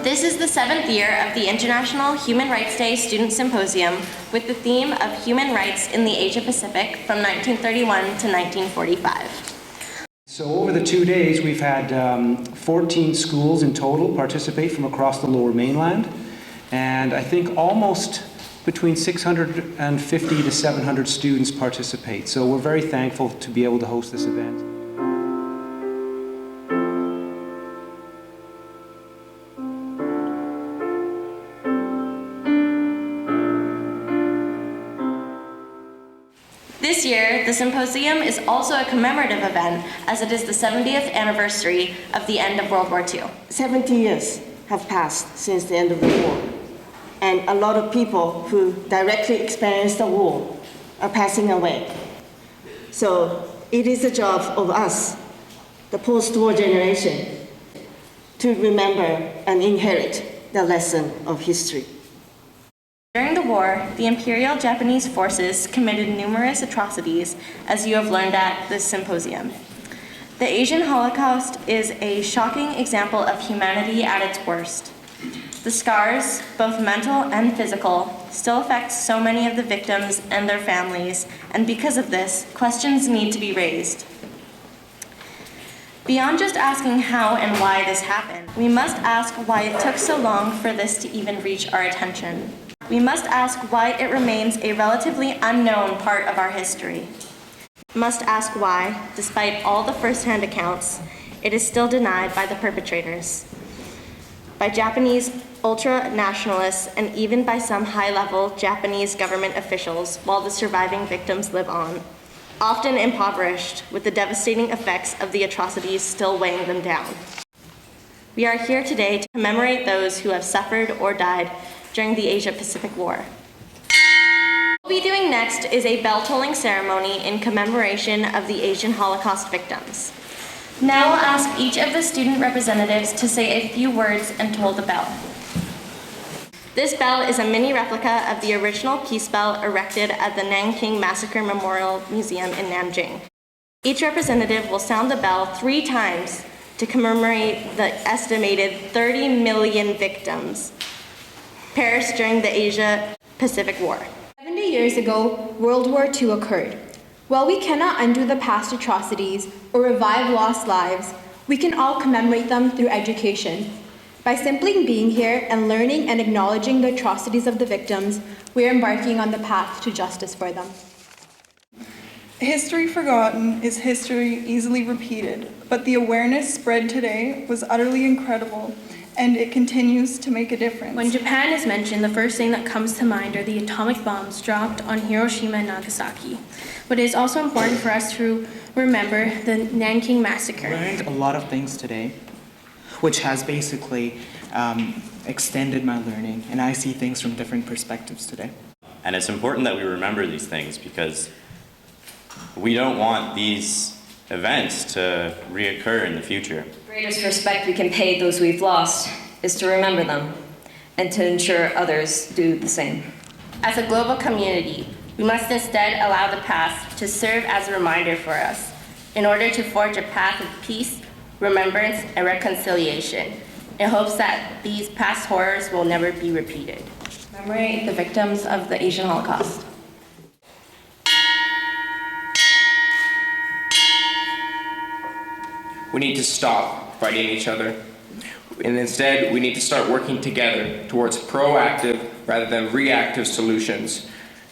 This is the 7th year of the International Human Rights Day Student Symposium with the theme of Human Rights in the Asia Pacific from 1931 to 1945. So over the 2 days, we've had 14 schools in total participate from across the Lower Mainland, and I think almost between 650 to 700 students participate. So we're very thankful to be able to host this event. This year, the symposium is also a commemorative event as it is the 70th anniversary of the end of World War II. 70 years have passed since the end of the war, and a lot of people who directly experienced the war are passing away. So it is the job of us, the post-war generation, to remember and inherit the lesson of history. During the war, the Imperial Japanese forces committed numerous atrocities, as you have learned at this symposium. The Asian Holocaust is a shocking example of humanity at its worst. The scars, both mental and physical, still affect so many of the victims and their families, and because of this, questions need to be raised. Beyond just asking how and why this happened, we must ask why it took so long for this to even reach our attention. We must ask why it remains a relatively unknown part of our history. We must ask why, despite all the first-hand accounts, it is still denied by the perpetrators, by Japanese ultra-nationalists, and even by some high-level Japanese government officials, while the surviving victims live on, often impoverished, with the devastating effects of the atrocities still weighing them down. We are here today to commemorate those who have suffered or died during the Asia-Pacific War. What we'll be doing next is a bell-tolling ceremony in commemoration of the Asian Holocaust victims. Now I'll ask each of the student representatives to say a few words and toll the bell. This bell is a mini replica of the original peace bell erected at the Nanking Massacre Memorial Museum in Nanjing. Each representative will sound the bell 3 times to commemorate the estimated 30 million victims perished during the Asia-Pacific War. 70 years ago, World War II occurred. While we cannot undo the past atrocities or revive lost lives, we can all commemorate them through education. By simply being here and learning and acknowledging the atrocities of the victims, we are embarking on the path to justice for them. History forgotten is history easily repeated, but the awareness spread today was utterly incredible, and it continues to make a difference. When Japan is mentioned, the first thing that comes to mind are the atomic bombs dropped on Hiroshima and Nagasaki. But it is also important for us to remember the Nanking Massacre. I learned a lot of things today, which has basically extended my learning, and I see things from different perspectives today. And it's important that we remember these things because we don't want these events to reoccur in the future. The greatest respect we can pay those we've lost is to remember them and to ensure others do the same. As a global community, we must instead allow the past to serve as a reminder for us in order to forge a path of peace, remembrance, and reconciliation in hopes that these past horrors will never be repeated. Commemorate the victims of the Asian Holocaust. We need to stop fighting each other, and instead we need to start working together towards proactive rather than reactive solutions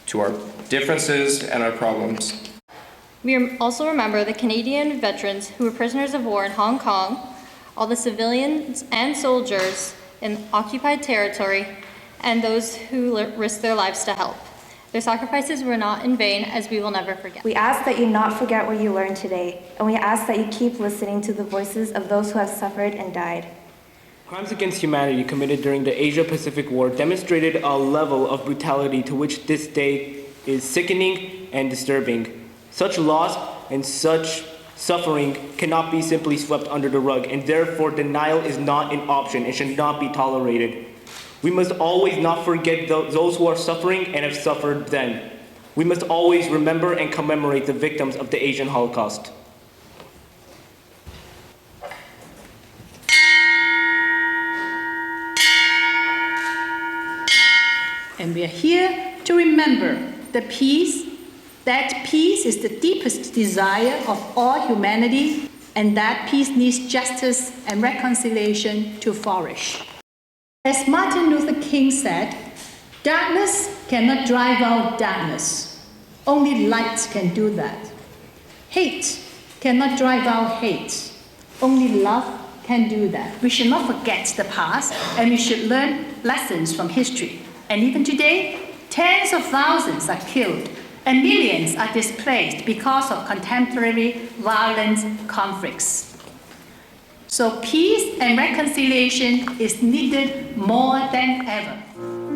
to our differences and our problems. We also remember the Canadian veterans who were prisoners of war in Hong Kong, all the civilians and soldiers in occupied territory, and those who risked their lives to help. Their sacrifices were not in vain, as we will never forget. We ask that you not forget what you learned today, and we ask that you keep listening to the voices of those who have suffered and died. Crimes against humanity committed during the Asia-Pacific War demonstrated a level of brutality to which this day is sickening and disturbing. Such loss and such suffering cannot be simply swept under the rug, and therefore denial is not an option and should not be tolerated. We must always not forget those who are suffering and have suffered then. We must always remember and commemorate the victims of the Asian Holocaust. and we are here to remember the peace. That peace is the deepest desire of all humanity, and that peace needs justice and reconciliation to flourish. As Martin Luther King said, darkness cannot drive out darkness. Only light can do that. Hate cannot drive out hate. Only love can do that. We should not forget the past, and we should learn lessons from history. And even today, tens of thousands are killed, and millions are displaced because of contemporary violent conflicts. So peace and reconciliation is needed more than ever.